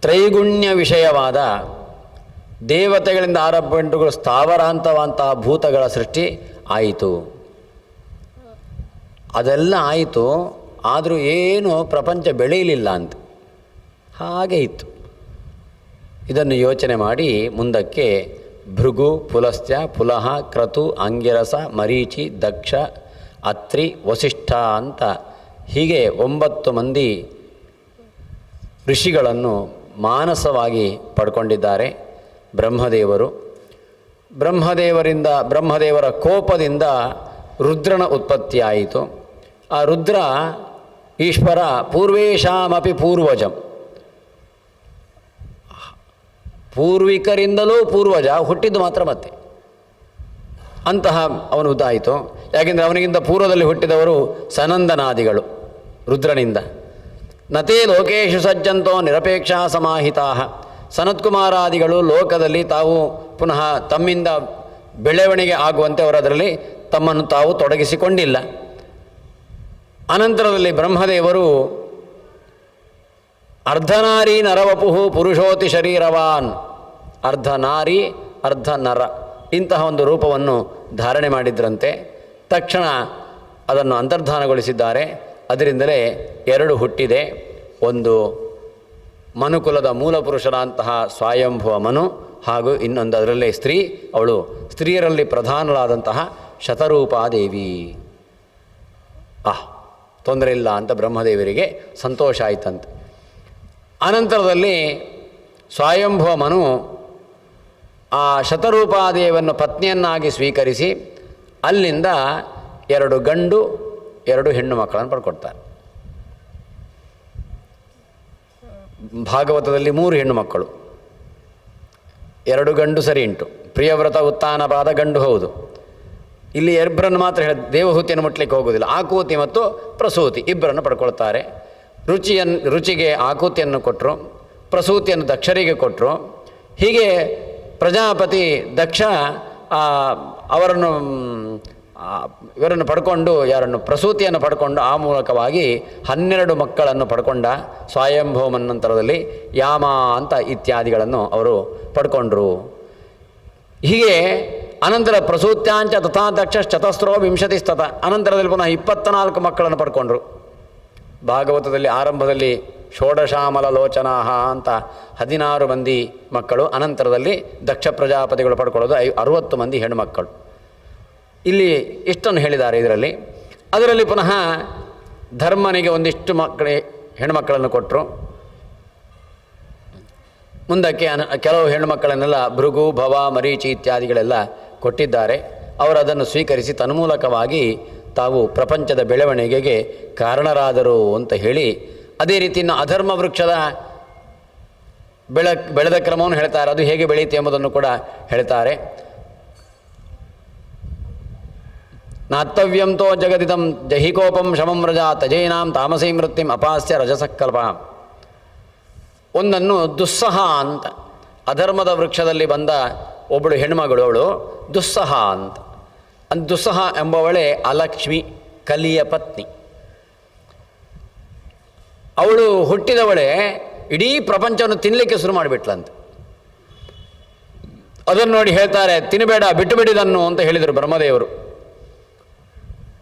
ತ್ರೈಗುಣ್ಯ ವಿಷಯವಾದ ದೇವತೆಗಳಿಂದ ಆರಂಭಗಳು ಸ್ಥಾವರಾಂತವಂತಹ ಭೂತಗಳ ಸೃಷ್ಟಿ ಆಯಿತು. ಅದೆಲ್ಲ ಆಯಿತು, ಆದರೂ ಏನು ಪ್ರಪಂಚ ಬೆಳೆಯಲಿಲ್ಲ ಅಂತ ಹಾಗೆ ಇತ್ತು. ಇದನ್ನು ಯೋಚನೆ ಮಾಡಿ ಮುಂದಕ್ಕೆ ಭೃಗು, ಪುಲಸ್ತ್ಯ, ಪುಲಹ, ಕ್ರತು, ಅಂಗಿರಸ, ಮರೀಚಿ, ದಕ್ಷ, ಅತ್ರಿ, ವಸಿಷ್ಠ ಅಂತ ಹೀಗೆ 9 ಮಂದಿ ಋಷಿಗಳನ್ನು ಮಾನಸವಾಗಿ ಪಡ್ಕೊಂಡಿದ್ದಾರೆ ಬ್ರಹ್ಮದೇವರು. ಬ್ರಹ್ಮದೇವರ ಕೋಪದಿಂದ ರುದ್ರನ ಉತ್ಪತ್ತಿಯಾಯಿತು. ಆ ರುದ್ರ ಈಶ್ವರ ಪೂರ್ವೇಶಾಮಪಿ ಪೂರ್ವಜಂ, ಪೂರ್ವಿಕರಿಂದಲೂ ಪೂರ್ವಜ, ಹುಟ್ಟಿದ್ದು ಮಾತ್ರ ಮತ್ತೆ ಅಂತಹ ಅವನು ಉದಾಯಿತು. ಯಾಕೆಂದರೆ ಅವನಿಗಿಂತ ಪೂರ್ವದಲ್ಲಿ ಹುಟ್ಟಿದವರು ಸನಂದನಾದಿಗಳು ರುದ್ರನಿಂದ. ನತೇ ಲೋಕೇಶು ಸಜ್ಜಂತೋ ನಿರಪೇಕ್ಷ ಸಮಾಹಿತಾ, ಸನತ್ಕುಮಾರಾದಿಗಳು ಲೋಕದಲ್ಲಿ ತಾವು ಪುನಃ ತಮ್ಮಿಂದ ಬೆಳವಣಿಗೆ ಆಗುವಂತೆ ಅವರದರಲ್ಲಿ ತಮ್ಮನ್ನು ತಾವು ತೊಡಗಿಸಿಕೊಂಡಿಲ್ಲ. ಅನಂತರದಲ್ಲಿ ಬ್ರಹ್ಮದೇವರು ಅರ್ಧನಾರಿ ನರವಪುಹು ಪುರುಷೋತಿ ಶರೀರವಾನ್, ಅರ್ಧ ನಾರಿ ಅರ್ಧ ನರ ಇಂತಹ ಒಂದು ರೂಪವನ್ನು ಧಾರಣೆ ಮಾಡಿದ್ರಂತೆ. ತಕ್ಷಣ ಅದನ್ನು ಅಂತರ್ಧಾನಗೊಳಿಸಿದ್ದಾರೆ. ಅದರಿಂದಲೇ 2 ಹುಟ್ಟಿದೆ. ಒಂದು ಮನುಕುಲದ ಮೂಲಪುರುಷರಂತಹ ಸ್ವಯಂಭುವ ಮನು, ಹಾಗೂ ಇನ್ನೊಂದು ಅದರಲ್ಲೇ ಸ್ತ್ರೀ, ಅವಳು ಸ್ತ್ರೀಯರಲ್ಲಿ ಪ್ರಧಾನಳಾದಂತಹ ಶತರೂಪಾದೇವಿ. ತೊಂದರೆ ಇಲ್ಲ ಅಂತ ಬ್ರಹ್ಮದೇವರಿಗೆ ಸಂತೋಷ ಆಯಿತಂತೆ. ಅನಂತರದಲ್ಲಿ ಸ್ವಯಂಭುವ ಮನು ಆ ಶತರೂಪಾದೇವಿಯನ್ನು ಪತ್ನಿಯನ್ನಾಗಿ ಸ್ವೀಕರಿಸಿ ಅಲ್ಲಿಂದ 2 ಗಂಡು 2 ಹೆಣ್ಣು ಮಕ್ಕಳನ್ನು ಪಡ್ಕೊಡ್ತಾರೆ. ಭಾಗವತದಲ್ಲಿ 3 ಹೆಣ್ಣು ಮಕ್ಕಳು, 2 ಗಂಡು ಸರಿ ಉಂಟು. ಪ್ರಿಯವ್ರತ ಉತ್ಥಾನಪಾದ ಗಂಡು ಹೌದು. ಇಲ್ಲಿ 2 ಮಾತ್ರ ದೇವಹೂತಿಯನ್ನು ಮುಟ್ಲಿಕ್ಕೆ ಹೋಗೋದಿಲ್ಲ. ಆಕೂತಿ ಮತ್ತು ಪ್ರಸೂತಿ ಇಬ್ಬರನ್ನು ಪಡ್ಕೊಳ್ತಾರೆ. ರುಚಿಗೆ ಆಕೂತಿಯನ್ನು ಕೊಟ್ಟರು, ಪ್ರಸೂತಿಯನ್ನು ದಕ್ಷರಿಗೆ ಕೊಟ್ಟರು. ಹೀಗೆ ಪ್ರಜಾಪತಿ ದಕ್ಷ ಇವರನ್ನು ಪಡ್ಕೊಂಡು, ಪ್ರಸೂತಿಯನ್ನು ಪಡ್ಕೊಂಡು ಆ ಮೂಲಕವಾಗಿ 12 ಮಕ್ಕಳನ್ನು ಪಡ್ಕೊಂಡ. ಸ್ವಯಂಭವ ಮನ್ವಂತರದಲ್ಲಿ ಯಾಮ ಅಂತ ಇತ್ಯಾದಿಗಳನ್ನು ಅವರು ಪಡ್ಕೊಂಡ್ರು. ಹೀಗೆ ಅನಂತರ ಪ್ರಸೂತ್ಯಾಂಚ ತಥಾ ದಕ್ಷ ಚತಸ್ರೋ ವಿಂಶತಿಸ್ತತ, ಅನಂತರದಲ್ಲಿ ಪುನಃ 24 ಮಕ್ಕಳನ್ನು ಪಡ್ಕೊಂಡ್ರು. ಭಾಗವತದಲ್ಲಿ ಆರಂಭದಲ್ಲಿ ಷೋಡಶಾಮಲ ಲೋಚನಾಹ ಅಂತ 16 ಮಂದಿ ಮಕ್ಕಳು, ಅನಂತರದಲ್ಲಿ ದಕ್ಷ ಪ್ರಜಾಪತಿಗಳು ಪಡ್ಕೊಳ್ಳೋದು 60 ಮಂದಿ ಹೆಣ್ಣುಮಕ್ಕಳು. ಇಲ್ಲಿ ಇಷ್ಟನ್ನು ಹೇಳಿದ್ದಾರೆ ಇದರಲ್ಲಿ. ಅದರಲ್ಲಿ ಪುನಃ ಧರ್ಮನಿಗೆ ಒಂದಿಷ್ಟು ಹೆಣ್ಣುಮಕ್ಕಳನ್ನು ಕೊಟ್ಟರು. ಮುಂದಕ್ಕೆ ಕೆಲವು ಹೆಣ್ಣುಮಕ್ಕಳನ್ನೆಲ್ಲ ಭೃಗು, ಭವ, ಮರೀಚಿ ಇತ್ಯಾದಿಗಳೆಲ್ಲ ಕೊಟ್ಟಿದ್ದಾರೆ. ಅವರು ಅದನ್ನು ಸ್ವೀಕರಿಸಿ ತನ್ಮೂಲಕವಾಗಿ ತಾವು ಪ್ರಪಂಚದ ಬೆಳವಣಿಗೆಗೆ ಕಾರಣರಾದರು ಅಂತ ಹೇಳಿ, ಅದೇ ರೀತಿ ಇನ್ನು ಅಧರ್ಮ ವೃಕ್ಷದ ಬೆಳೆದ ಕ್ರಮವನ್ನು ಹೇಳ್ತಾರೆ. ಅದು ಹೇಗೆ ಬೆಳೆಯುತ್ತೆ ಎಂಬುದನ್ನು ಕೂಡ ಹೇಳ್ತಾರೆ. ನಾತ್ತವ್ಯಂತೋ ಜಗದಿದಂ ಜಹಿಕೋಪಂ ಶಮಂ ರಜಾ ತಜೇನಾಂ ತಾಮಸೈ ಮೃತ್ಯುಂ ಅಪಾಸ್ಯ ರಜಸಕ್ಕಲ್ಪ. ಒಂದನ್ನು ದುಸ್ಸಹ ಅಂತ, ಅಧರ್ಮದ ವೃಕ್ಷದಲ್ಲಿ ಬಂದ ಒಬ್ಬಳು ಹೆಣ್ಮಗಳು, ಅವಳು ದುಸ್ಸಹ ಅಂತ. ದುಸ್ಸಹ ಎಂಬವಳೇ ಅಲಕ್ಷ್ಮಿ, ಕಲಿಯ ಪತ್ನಿ. ಅವಳು ಹುಟ್ಟಿದವಳೇ ಇಡೀ ಪ್ರಪಂಚವನ್ನು ತಿನ್ನಲಿಕ್ಕೆ ಶುರು ಮಾಡಿಬಿಟ್ಲಂತೆ. ಅದನ್ನು ನೋಡಿ ಹೇಳ್ತಾರೆ, ತಿನ್ನಬೇಡ, ಬಿಟ್ಟು ಬಿಡಿದನ್ನು ಅಂತ ಹೇಳಿದರು ಬ್ರಹ್ಮದೇವರು.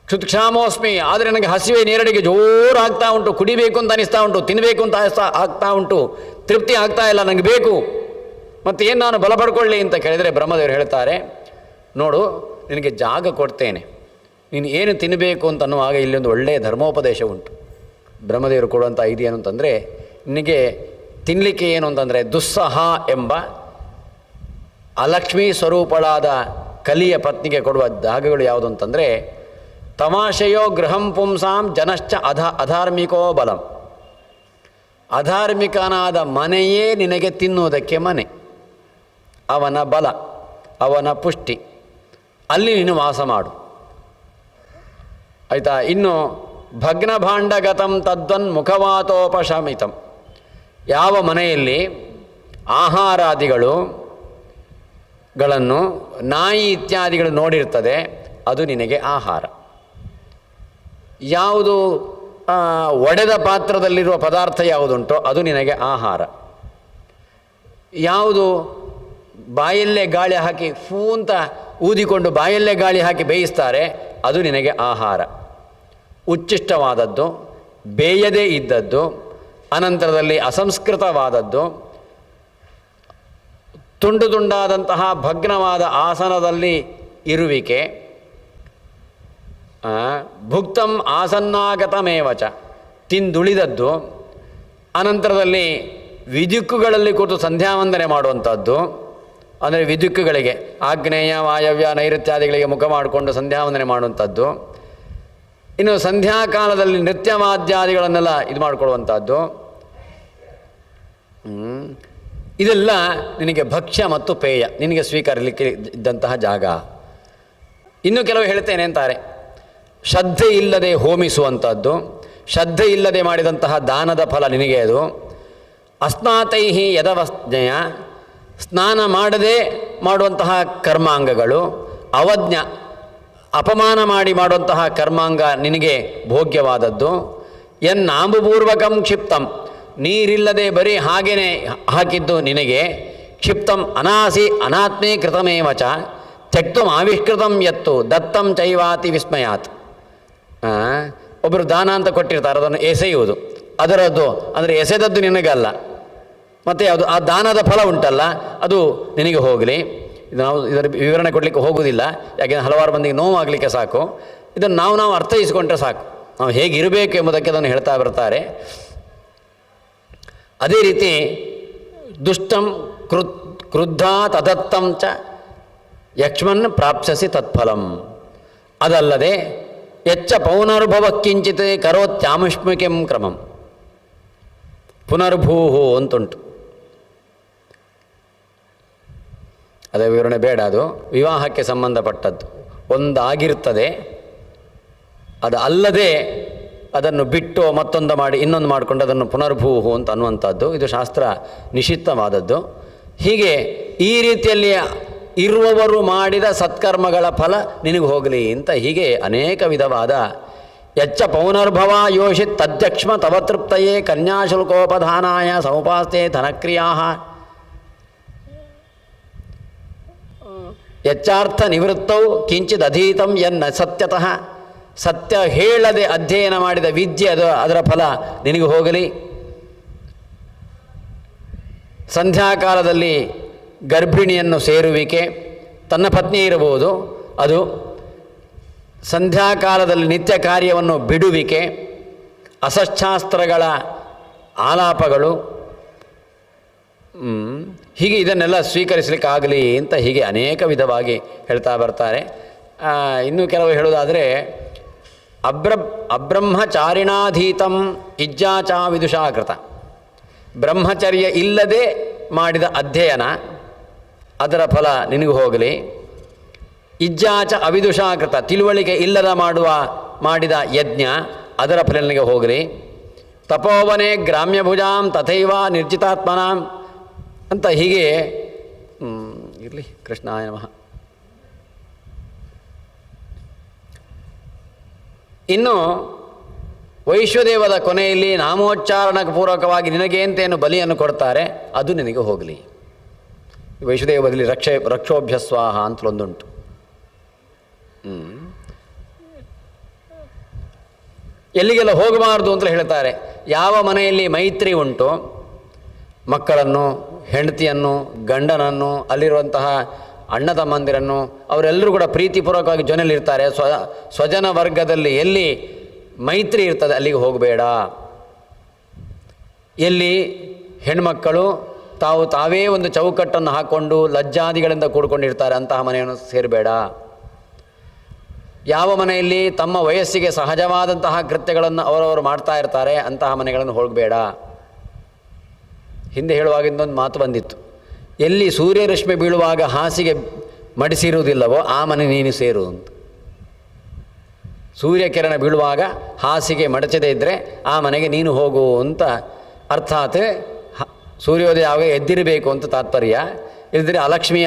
ಕ್ಷುತ್ಕ್ಷಾಮೋಸ್ಮಿ, ಆದರೆ ನನಗೆ ಹಸಿವೆ ನೀರಡಿಗೆ ಜೋರು ಆಗ್ತಾ ಉಂಟು, ಕುಡಿಬೇಕು ಅಂತ ಅನಿಸ್ತಾ ಉಂಟು, ತಿನ್ನಬೇಕು ಅಂತ ಆಗ್ತಾ ಉಂಟು, ತೃಪ್ತಿ ಆಗ್ತಾ ಇಲ್ಲ, ನನಗೆ ಬೇಕು, ಮತ್ತು ಏನು ನಾನು ಬಲ ಪಡ್ಕೊಳ್ಳಿ ಅಂತ ಕೇಳಿದರೆ ಬ್ರಹ್ಮದೇವರು ಹೇಳ್ತಾರೆ, ನೋಡು ನಿನಗೆ ಜಾಗ ಕೊಡ್ತೇನೆ, ನೀನು ಏನು ತಿನ್ನಬೇಕು ಅಂತ ಅನ್ನುವಾಗ ಇಲ್ಲೊಂದು ಒಳ್ಳೆಯ ಧರ್ಮೋಪದೇಶ ಉಂಟು. ಬ್ರಹ್ಮದೇವರು ಕೊಡುವಂಥ ಇದೇನು ಅಂತಂದರೆ, ನಿನಗೆ ತಿನ್ನಲಿಕ್ಕೆ ಏನು ಅಂತಂದರೆ ದುಸ್ಸಹ ಎಂಬ ಅಲಕ್ಷ್ಮೀ ಸ್ವರೂಪಳಾದ ಕಲಿಯ ಪತ್ನಿಗೆ ಕೊಡುವ ಜಾಗಗಳು ಯಾವುದು ಅಂತಂದರೆ, ತಮಾಶೆಯೋ ಗೃಹಂ ಪುಂಸಾಂ ಜನಶ್ಚ ಅಧಾರ್ಮಿಕೋ ಬಲಂ. ಅಧಾರ್ಮಿಕನಾದ ಮನೆಯೇ ನಿನಗೆ ತಿನ್ನುವುದಕ್ಕೆ ಮನೆ, ಅವನ ಬಲ, ಅವನ ಪುಷ್ಟಿ, ಅಲ್ಲಿ ನೀನು ವಾಸ ಮಾಡು, ಆಯಿತಾ. ಇನ್ನು ಭಗ್ನಭಾಂಡಗತಂ ತದ್ವನ್ ಮುಖವಾತೋಪಶಮಿತಂ, ಯಾವ ಮನೆಯಲ್ಲಿ ಆಹಾರಾದಿಗಳನ್ನು ನಾಯಿ ಇತ್ಯಾದಿಗಳು ನೋಡಿರ್ತದೆ ಅದು ನಿನಗೆ ಆಹಾರ. ಯಾವುದು ಒಡೆದ ಪಾತ್ರದಲ್ಲಿರುವ ಪದಾರ್ಥ ಯಾವುದುಂಟೋ ಅದು ನಿನಗೆ ಆಹಾರ. ಯಾವುದು ಬಾಯಲ್ಲೇ ಗಾಳಿ ಹಾಕಿ ಫೂ ಅಂತ ಊದಿಕೊಂಡು ಬಾಯಲ್ಲೇ ಗಾಳಿ ಹಾಕಿ ಬೇಯಿಸ್ತಾರೆ ಅದು ನಿನಗೆ ಆಹಾರ. ಉಚ್ಚಿಷ್ಟವಾದದ್ದು, ಬೇಯದೇ ಇದ್ದದ್ದು, ಅನಂತರದಲ್ಲಿ ಅಸಂಸ್ಕೃತವಾದದ್ದು, ತುಂಡು ತುಂಡಾದಂತಹ ಭಗ್ನವಾದ ಆಸನದಲ್ಲಿ ಇರುವಿಕೆ, ಭುಕ್ತಂ ಆಸನ್ನಾಗತಮೇವಚ ತಿಂದುಳಿದದ್ದು, ಅನಂತರದಲ್ಲಿ ವಿದಿಕ್ಕುಗಳಲ್ಲಿ ಕೂತು ಸಂಧ್ಯಾವಂದನೆ ಮಾಡುವಂಥದ್ದು, ಅಂದರೆ ವಿದಿಕ್ಕುಗಳಿಗೆ ಆಗ್ನೇಯ ವಾಯವ್ಯ ನೈಋತ್ಯಾದಿಗಳಿಗೆ ಮುಖ ಮಾಡಿಕೊಂಡು ಸಂಧ್ಯಾವಂದನೆ ಮಾಡುವಂಥದ್ದು, ಇನ್ನು ಸಂಧ್ಯಾಕಾಲದಲ್ಲಿ ನೃತ್ಯವಾದ್ಯಾದಿಗಳನ್ನೆಲ್ಲ ಇದು ಮಾಡಿಕೊಳ್ಳುವಂಥದ್ದು, ಇದೆಲ್ಲ ನಿನಗೆ ಭಕ್ಷ್ಯ ಮತ್ತು ಪೇಯ ನಿನಗೆ ಸ್ವೀಕರಿಸಲಿಕ್ಕೆ ಇದ್ದಂತಹ ಜಾಗ. ಇನ್ನು ಕೆಲವು ಹೇಳ್ತೇನೆ ಅಂತಾರೆ, ಶ್ರದ್ಧೆ ಇಲ್ಲದೆ ಹೋಮಿಸುವಂಥದ್ದು, ಶ್ರದ್ಧೆ ಇಲ್ಲದೆ ಮಾಡಿದಂತಹ ದಾನದ ಫಲ ನಿನಗೆ ಅದು. ಅಸ್ನಾತೈಹಿ ಯದವಜ್ಞೆಯ ಸ್ನಾನ ಮಾಡದೆ ಮಾಡುವಂತಹ ಕರ್ಮಾಂಗಗಳು, ಅವಜ್ಞ ಅಪಮಾನ ಮಾಡಿ ಮಾಡುವಂತಹ ಕರ್ಮಾಂಗ ನಿನಗೆ ಭೋಗ್ಯವಾದದ್ದು. ಎನ್ನಾಂಬುಪೂರ್ವಕಂ ಕ್ಷಿಪ್ತಂ ನೀರಿಲ್ಲದೆ ಬರೀ ಹಾಗೇನೆ ಹಾಕಿದ್ದು ನಿನಗೆ. ಕ್ಷಿಪ್ತಂ ಅನಾಸಿ ಅನಾತ್ಮೀಕೃತಮೇವಚ ತ್ಯಕ್ತಂ ಆವಿಷ್ಕೃತಂ ಯತ್ತು ದತ್ತಂ ಚೈವಾತಿ ವಿಸ್ಮಯಾತ್. ಒಬ್ಬರು ದಾನ ಅಂತ ಕೊಟ್ಟಿರ್ತಾರೆ, ಅದನ್ನು ಎಸೆಯುವುದು, ಅದರದ್ದು ಅಂದರೆ ಎಸೆದದ್ದು ನಿನಗಲ್ಲ, ಮತ್ತು ಅದು ಆ ದಾನದ ಫಲ ಉಂಟಲ್ಲ ಅದು ನಿನಗೆ ಹೋಗಲಿ. ಇದು ನಾವು ಇದರ ವಿವರಣೆ ಕೊಡಲಿಕ್ಕೆ ಹೋಗುವುದಿಲ್ಲ, ಯಾಕೆಂದರೆ ಹಲವಾರು ಮಂದಿಗೆ ನೋವಾಗಲಿಕ್ಕೆ ಸಾಕು. ಇದನ್ನು ನಾವು ಅರ್ಥೈಸಿಕೊಂಡ್ರೆ ಸಾಕು, ನಾವು ಹೇಗಿರಬೇಕು ಎಂಬುದಕ್ಕೆ ಅದನ್ನು ಹೇಳ್ತಾ ಬರ್ತಾರೆ. ಅದೇ ರೀತಿ ದುಷ್ಟಂ ಕ್ರುದ್ಧಾ ತದತ್ತಂ ಚ ಯಕ್ಷ್ಮನ್ ಪ್ರಾಪ್ಸ್ಯಸಿ ತತ್ಫಲಂ. ಅದಲ್ಲದೆ ಯಚ್ಚ ಪೌನರ್ಭವ ಕಿಂಚಿತ್ ಕರೋತ್ಯಾಮುಷ್ಮಿಕೆಂ ಕ್ರಮಂ. ಪುನರ್ಭೂಹು ಅಂತುಂಟು, ಅದೇ ವಿವರಣೆ ಬೇಡ, ಅದು ವಿವಾಹಕ್ಕೆ ಸಂಬಂಧಪಟ್ಟದ್ದು. ಒಂದಾಗಿರ್ತದೆ, ಅದು ಅಲ್ಲದೆ ಅದನ್ನು ಬಿಟ್ಟು ಮತ್ತೊಂದು ಮಾಡಿ ಇನ್ನೊಂದು ಮಾಡಿಕೊಂಡು ಅದನ್ನು ಪುನರ್ಭೂಹು ಅಂತ ಅನ್ನುವಂಥದ್ದು, ಇದು ಶಾಸ್ತ್ರ ನಿಷಿದ್ಧವಾದದ್ದು. ಹೀಗೆ ಈ ರೀತಿಯಲ್ಲಿ ಇರುವವರು ಮಾಡಿದ ಸತ್ಕರ್ಮಗಳ ಫಲ ನಿನಗೆ ಹೋಗಲಿ ಅಂತ ಹೀಗೆ ಅನೇಕ ವಿಧವಾದ ಯಚ್ಚ ಪೌನರ್ಭವ ಯೋಷಿತ್ ತದ್ಯಕ್ಷ್ಮ ತವ ತೃಪ್ತಯೇ ಕನ್ಯಾಶುಲ್ಕೋಪಧಾನಾಯ ಸಮುಪಾಸ್ತೆ ಧನಕ್ರಿಯಾ ಯಚ್ಚಾರ್ಥ ನಿವೃತ್ತೌ ಕಿಂಚಿತ್ ಅಧೀತಂ ಎನ್ನ ಸತ್ಯತಃ. ಸತ್ಯ ಹೇಳದೆ ಅಧ್ಯಯನ ಮಾಡಿದ ವಿದ್ಯೆ ಅದರ ಫಲ ನಿನಗೆ ಹೋಗಲಿ. ಸಂಧ್ಯಾಕಾಲದಲ್ಲಿ ಗರ್ಭಿಣಿಯನ್ನು ಸೇರುವಿಕೆ, ತನ್ನ ಪತ್ನಿ ಇರಬಹುದು, ಅದು ಸಂಧ್ಯಾಕಾಲದಲ್ಲಿ ನಿತ್ಯ ಕಾರ್ಯವನ್ನು ಬಿಡುವಿಕೆ, ಅಸಚ್ಛಾಸ್ತ್ರಗಳ ಆಲಾಪಗಳು, ಹೀಗೆ ಇದನ್ನೆಲ್ಲ ಸ್ವೀಕರಿಸಲಿಕ್ಕಾಗಲಿ ಅಂತ ಹೀಗೆ ಅನೇಕ ವಿಧವಾಗಿ ಹೇಳ್ತಾ ಬರ್ತಾರೆ. ಇನ್ನೂ ಕೆಲವು ಹೇಳುವುದಾದರೆ ಅಬ್ರಹ್ಮಚಾರಿಣಾಧೀತಂ ಇಜ್ಜಾಚಾ ವಿದುಷಾಕೃತ. ಬ್ರಹ್ಮಚರ್ಯ ಇಲ್ಲದೆ ಮಾಡಿದ ಅಧ್ಯಯನ ಅದರ ಫಲ ನಿನಗೂ ಹೋಗಲಿ. ಇಜ್ಜಾಚ ಅವಿದುಷಾಕೃತ ತಿಳುವಳಿಕೆ ಇಲ್ಲದ ಮಾಡಿದ ಯಜ್ಞ ಅದರ ಫಲ ನಿನಗೆ ಹೋಗಲಿ. ತಪೋವನೆ ಗ್ರಾಮ್ಯಭುಜಾಂ ತಥೈವ ನಿರ್ಜಿತಾತ್ಮನಾಂ ಅಂತ ಹೀಗೆ ಇರಲಿ. ಕೃಷ್ಣಾಯ ನಮಃ. ಇನ್ನು ವೈಶ್ವದೇವದ ಕೊನೆಯಲ್ಲಿ ನಾಮೋಚ್ಚಾರಣ ಪೂರ್ವಕವಾಗಿ ನಿನಗೆ ಅಂತೇನು ಬಲಿಯನ್ನು ಕೊಡ್ತಾರೆ, ಅದು ನಿನಗೆ ಹೋಗಲಿ. ವೈಶ್ವದೇವದಲ್ಲಿ ರಕ್ಷೋಭ್ಯಸ್ವಾಹ ಅಂತಲೊಂದುಂಟು. ಎಲ್ಲಿಗೆಲ್ಲ ಹೋಗಬಾರ್ದು ಅಂತ ಹೇಳ್ತಾರೆ. ಯಾವ ಮನೆಯಲ್ಲಿ ಮೈತ್ರಿ ಉಂಟು, ಮಕ್ಕಳನ್ನು, ಹೆಂಡತಿಯನ್ನು, ಗಂಡನನ್ನು, ಅಲ್ಲಿರುವಂತಹ ಅಣ್ಣ ತಮ್ಮಂದಿರನ್ನು ಅವರೆಲ್ಲರೂ ಕೂಡ ಪ್ರೀತಿಪೂರ್ವಕವಾಗಿ ಜೊನೆಯಲ್ಲಿರ್ತಾರೆ. ಸ್ವಜನ ವರ್ಗದಲ್ಲಿ ಎಲ್ಲಿ ಮೈತ್ರಿ ಇರ್ತದೆ ಅಲ್ಲಿಗೆ ಹೋಗಬೇಡ. ಎಲ್ಲಿ ಹೆಣ್ಮಕ್ಕಳು ತಾವೇ ಒಂದು ಚೌಕಟ್ಟನ್ನು ಹಾಕ್ಕೊಂಡು ಲಜ್ಜಾದಿಗಳಿಂದ ಕೂಡ್ಕೊಂಡಿರ್ತಾರೆ ಅಂತಹ ಮನೆಯನ್ನು ಸೇರಬೇಡ. ಯಾವ ಮನೆಯಲ್ಲಿ ತಮ್ಮ ವಯಸ್ಸಿಗೆ ಸಹಜವಾದಂತಹ ಕೃತ್ಯಗಳನ್ನು ಅವರವರು ಮಾಡ್ತಾ ಇರ್ತಾರೆ ಅಂತಹ ಮನೆಗಳನ್ನು ಹೋಗಬೇಡ. ಹಿಂದೆ ಹೇಳುವಾಗಿದ್ದೊಂದು ಮಾತು ಬಂದಿತ್ತು, ಎಲ್ಲಿ ಸೂರ್ಯರಶ್ಮಿ ಬೀಳುವಾಗ ಹಾಸಿಗೆ ಮಡಿಸಿರುವುದಿಲ್ಲವೋ ಆ ಮನೆ ನೀನು ಸೇರು ಅಂತ. ಸೂರ್ಯಕಿರಣ ಬೀಳುವಾಗ ಹಾಸಿಗೆ ಮಡಚದೇ ಇದ್ದರೆ ಆ ಮನೆಗೆ ನೀನು ಹೋಗು ಅಂತ. ಅರ್ಥಾತ್ ಸೂರ್ಯೋದಯ ಆವಾಗ ಎದ್ದಿರಬೇಕು ಅಂತ ತಾತ್ಪರ್ಯ. ಇಲ್ಲದ್ರೆ ಅಲಕ್ಷ್ಮಿ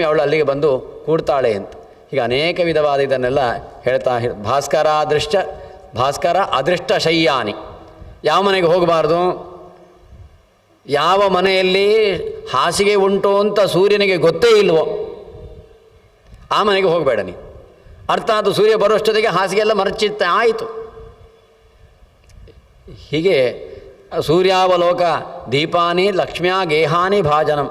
ಅವಳು ಅಲ್ಲಿಗೆ ಬಂದು ಕೂಡ್ತಾಳೆ ಅಂತ. ಹೀಗೆ ಅನೇಕ ವಿಧವಾದ ಇದನ್ನೆಲ್ಲ ಹೇಳ್ತಾ ಭಾಸ್ಕರ ಅದೃಷ್ಟ ಶಯ್ಯಾನಿ. ಯಾವ ಮನೆಗೆ ಹೋಗಬಾರ್ದು? ಯಾವ ಮನೆಯಲ್ಲಿ ಹಾಸಿಗೆ ಉಂಟು ಅಂತ ಸೂರ್ಯನಿಗೆ ಗೊತ್ತೇ ಇಲ್ವೋ ಆ ಮನೆಗೆ ಹೋಗಬೇಡ ನೀ. ಅರ್ಥಾತ್ ಸೂರ್ಯ ಬರೋಷ್ಟೊತ್ತಿಗೆ ಹಾಸಿಗೆ ಎಲ್ಲ ಮರಚಿತ್ತ ಆಯಿತು. ಹೀಗೆ ಸೂರ್ಯಾವಲೋಕ ದೀಪಾನಿ ಲಕ್ಷ್ಮ್ಯಾ ಗೇಹಾನಿ ಭಾಜನಂ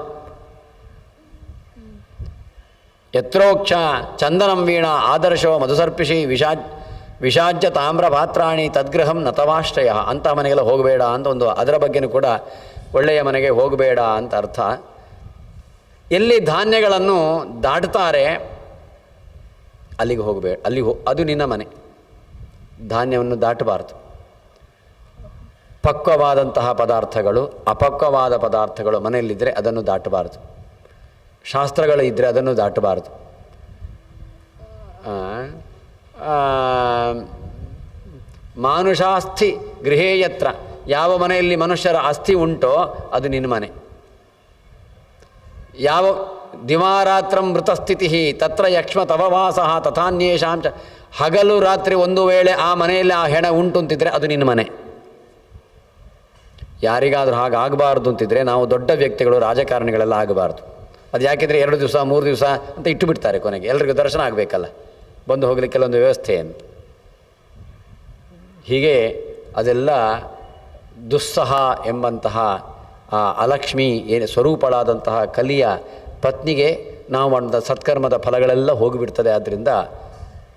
ಯತ್ರೋಕ್ಷ ಚಂದನಂ ವೀಣಾ ಆದರ್ಶೋ ಮಧುಸರ್ಪಿಷಿ ವಿಷಾಜ್ಯ ತಾಮ್ರ ಪಾತ್ರಾಣಿ ತದ್ಗೃಹಂ ನತವಾಶ್ರಯ. ಅಂಥ ಮನೆಗೆಲ್ಲ ಹೋಗಬೇಡ ಅಂತ ಒಂದು, ಅದರ ಬಗ್ಗೆನೂ ಕೂಡ ಒಳ್ಳೆಯ ಮನೆಗೆ ಹೋಗಬೇಡ ಅಂತ ಅರ್ಥ. ಎಲ್ಲಿ ಧಾನ್ಯಗಳನ್ನು ದಾಟ್ತಾರೆ ಅಲ್ಲಿಗೆ ಹೋಗಬೇಡ, ಅದು ನಿನ್ನ ಮನೆ. ಧಾನ್ಯವನ್ನು ದಾಟಬಾರ್ದು. ಪಕ್ವವಾದಂತಹ ಪದಾರ್ಥಗಳು, ಅಪಕ್ವವಾದ ಪದಾರ್ಥಗಳು ಮನೆಯಲ್ಲಿದ್ದರೆ ಅದನ್ನು ದಾಟಬಾರ್ದು. ಶಾಸ್ತ್ರಗಳು ಇದ್ದರೆ ಅದನ್ನು ದಾಟಬಾರ್ದು. ಮಾನುಷಾಸ್ಥಿ ಗೃಹೇ ಯತ್ರ, ಯಾವ ಮನೆಯಲ್ಲಿ ಮನುಷ್ಯರ ಅಸ್ಥಿ ಉಂಟೋ ಅದು ನಿನ್ನ ಮನೆ. ಯಾವ ದಿವಾರಾತ್ರಂ ಮೃತಸ್ಥಿತಿ ತತ್ರ ಯಕ್ಷ್ಮ ತವ ವಾಸಃ ತಥಾನ್ಯೇಷಾಂಚ, ಹಗಲು ರಾತ್ರಿ ಒಂದು ವೇಳೆ ಆ ಮನೆಯಲ್ಲಿ ಆ ಹೆಣ ಉಂಟು ಅಂತಿದ್ರೆ ಅದು ನಿನ್ನ ಮನೆ. ಯಾರಿಗಾದರೂ ಹಾಗಾಗಬಾರ್ದು ಅಂತಿದ್ರೆ ನಾವು ದೊಡ್ಡ ವ್ಯಕ್ತಿಗಳು, ರಾಜಕಾರಣಿಗಳೆಲ್ಲ ಆಗಬಾರ್ದು. ಅದು ಯಾಕೆಂದರೆ 2 ದಿವಸ 3 ದಿವಸ ಅಂತ ಇಟ್ಟು ಬಿಡ್ತಾರೆ. ಕೊನೆಗೆ ಎಲ್ರಿಗೂ ದರ್ಶನ ಆಗಬೇಕಲ್ಲ, ಬಂದು ಹೋಗಲಿಕ್ಕೆಲ್ಲ ಒಂದು ವ್ಯವಸ್ಥೆ ಅಂತ. ಹೀಗೆ ಅದೆಲ್ಲ ದುಸ್ಸಹ ಎಂಬಂತಹ ಆ ಅಲಕ್ಷ್ಮಿ ಏನು ಸ್ವರೂಪಳಾದಂತಹ ಕಲಿಯ ಪತ್ನಿಗೆ ನಾವು ಮಾಡಿದ ಸತ್ಕರ್ಮದ ಫಲಗಳೆಲ್ಲ ಹೋಗಿಬಿಡ್ತದೆ. ಆದ್ದರಿಂದ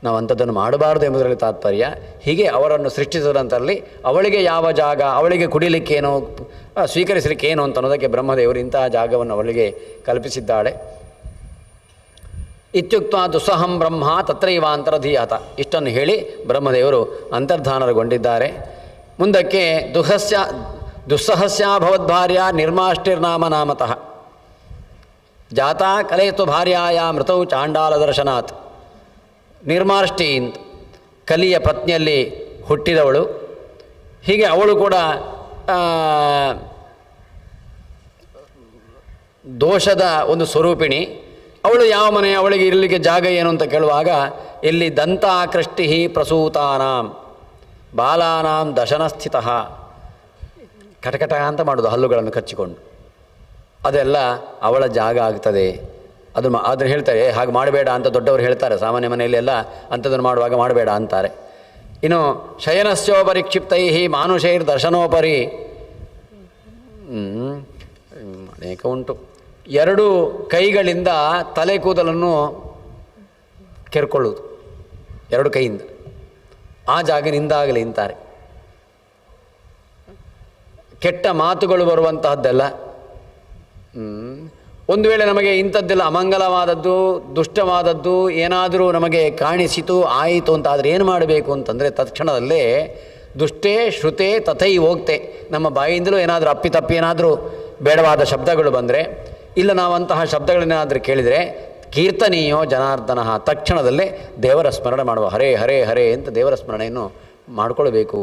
ನಾವು ಅಂಥದ್ದನ್ನು ಮಾಡಬಾರ್ದು ಎಂಬುದರಲ್ಲಿ ತಾತ್ಪರ್ಯ. ಹೀಗೆ ಅವರನ್ನು ಸೃಷ್ಟಿಸಿದಂಥಲ್ಲಿ ಅವಳಿಗೆ ಯಾವ ಜಾಗ, ಅವಳಿಗೆ ಕುಡಿಲಿಕ್ಕೇನೋ, ಸ್ವೀಕರಿಸಲಿಕ್ಕೇನು ಅಂತ ಅನ್ನೋದಕ್ಕೆ ಬ್ರಹ್ಮದೇವರು ಇಂತಹ ಜಾಗವನ್ನು ಅವಳಿಗೆ ಕಲ್ಪಿಸಿದ್ದಾಳೆ. ಇತ್ಯುಕ್ತ ದುಸ್ಸಹಂ ಬ್ರಹ್ಮ ತತ್ರೈವಾಂತರಧೀಯತ. ಇಷ್ಟನ್ನು ಹೇಳಿ ಬ್ರಹ್ಮದೇವರು ಅಂತರ್ಧಾನಗೊಂಡಿದ್ದಾರೆ. ಮುಂದಕ್ಕೆ ದುಸ್ಸಹಸ್ಯ ಭವದ್ಭಾರ್ಯ ನಿರ್ಮಾಷ್ಟಿರ್ನಾಮ ನಾಮತಃ ಜಾತಾ ಕಲೆಯತು ಭಾರ್ಯಾಯ ಮೃತೌ ಚಾಂಡಾಲ ದರ್ಶನಾತ್. ನಿರ್ಮಾಷ್ಟಿ ಅಂತ ಕಲಿಯ ಪತ್ನಿಯಲ್ಲಿ ಹುಟ್ಟಿದವಳು. ಹೀಗೆ ಅವಳು ಕೂಡ ದೋಷದ ಒಂದು ಸ್ವರೂಪಿಣಿ. ಅವಳು ಯಾವ ಮನೆ, ಅವಳಿಗೆ ಇರಲಿಕ್ಕೆ ಜಾಗ ಏನು ಅಂತ ಕೇಳುವಾಗ ಇಲ್ಲಿ ದಂತಾಕೃಷ್ಟಿ ಪ್ರಸೂತಾನಾಂ ಬಾಲಾನಾಂ ದಶನಸ್ಥಿತ, ಕಟಕಟ ಅಂತ ಮಾಡೋದು ಹಲ್ಲುಗಳನ್ನು ಕಚ್ಚಿಕೊಂಡು, ಅದೆಲ್ಲ ಅವಳ ಜಾಗ ಆಗ್ತದೆ. ಅದನ್ನು ಹೇಳ್ತಾರೆ, ಹಾಗೆ ಮಾಡಬೇಡ ಅಂತ ದೊಡ್ಡವರು ಹೇಳ್ತಾರೆ. ಸಾಮಾನ್ಯ ಮನೆಯಲ್ಲೆಲ್ಲ ಅಂಥದ್ದನ್ನು ಮಾಡುವಾಗ ಮಾಡಬೇಡ ಅಂತಾರೆ. ಇನ್ನು ಶಯನಸ್ಯೋಪರಿ ಕ್ಷಿಪ್ತೈ ಮಾನುಷೈರ್ ದರ್ಶನೋಪರಿ ಅನೇಕ ಉಂಟು. 2 ಕೈಗಳಿಂದ ತಲೆ ಕೂದಲನ್ನು ಕೆರ್ಕೊಳ್ಳುವುದು, 2 ಕೈಯಿಂದ, ಆ ಜಾಗನಿಂದಾಗಲಿ ಅಂತಾರೆ. ಕೆಟ್ಟ ಮಾತುಗಳು ಬರುವಂತಹದ್ದೆಲ್ಲ. ಒಂದು ವೇಳೆ ನಮಗೆ ಇಂಥದ್ದೆಲ್ಲ ಅಮಂಗಲವಾದದ್ದು, ದುಷ್ಟವಾದದ್ದು ಏನಾದರೂ ನಮಗೆ ಕಾಣಿಸಿತು, ಆಯಿತು ಅಂತ ಆದರೆ ಏನು ಮಾಡಬೇಕು ಅಂತಂದರೆ ತತ್ಕ್ಷಣದಲ್ಲೇ ದುಷ್ಟೇ ಶ್ರುತೆ ತಥೈ ಹೋಗ್ತೆ, ನಮ್ಮ ಬಾಯಿಂದಲೂ ಏನಾದರೂ ಅಪ್ಪಿತಪ್ಪಿ ಏನಾದರೂ ಬೇಡವಾದ ಶಬ್ದಗಳು ಬಂದರೆ, ಇಲ್ಲ ನಾವಂತಹ ಶಬ್ದಗಳನ್ನೇನಾದರೂ ಕೇಳಿದರೆ ಕೀರ್ತನೀಯೋ ಜನಾರ್ದನ, ತಕ್ಷಣದಲ್ಲೇ ದೇವರ ಸ್ಮರಣೆ ಮಾಡುವ, ಹರೇ ಹರೇ ಹರೇ ಅಂತ ದೇವರ ಸ್ಮರಣೆಯನ್ನು ಮಾಡಿಕೊಳ್ಬೇಕು.